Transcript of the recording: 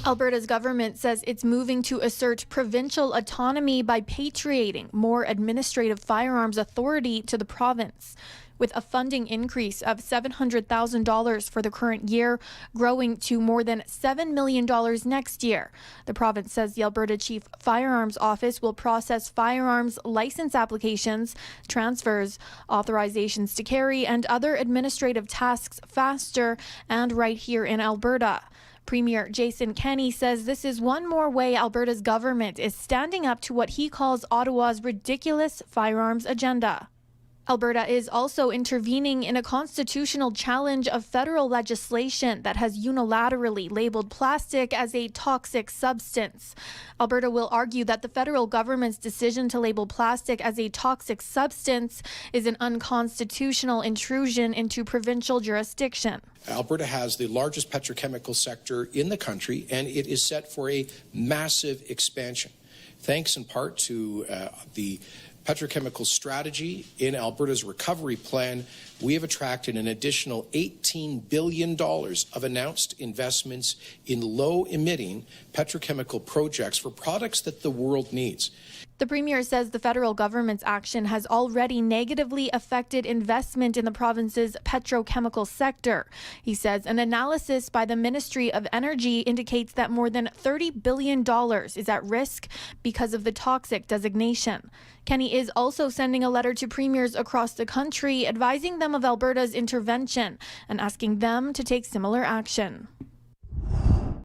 Alberta's government says it's moving to assert provincial autonomy by patriating more administrative firearms authority to the province, with a funding increase of $700,000 for the current year, growing to more than $7 million next year. The province says the Alberta Chief Firearms Office will process firearms license applications, transfers, authorizations to carry, and other administrative tasks faster and right here in Alberta. Premier Jason Kenney says this is one more way Alberta's government is standing up to what he calls Ottawa's ridiculous firearms agenda. Alberta is also intervening in a constitutional challenge of federal legislation that has unilaterally labeled plastic as a toxic substance. Alberta will argue that the federal government's decision to label plastic as a toxic substance is an unconstitutional intrusion into provincial jurisdiction. Alberta has the largest petrochemical sector in the country, and it is set for a massive expansion, thanks in part to the petrochemical strategy in Alberta's recovery plan. We have attracted an additional $18 billion of announced investments in low-emitting petrochemical projects for products that the world needs. The Premier says the federal government's action has already negatively affected investment in the province's petrochemical sector. He says an analysis by the Ministry of Energy indicates that more than $30 billion is at risk because of the toxic designation. Kenney is also sending a letter to premiers across the country advising them of Alberta's intervention and asking them to take similar action.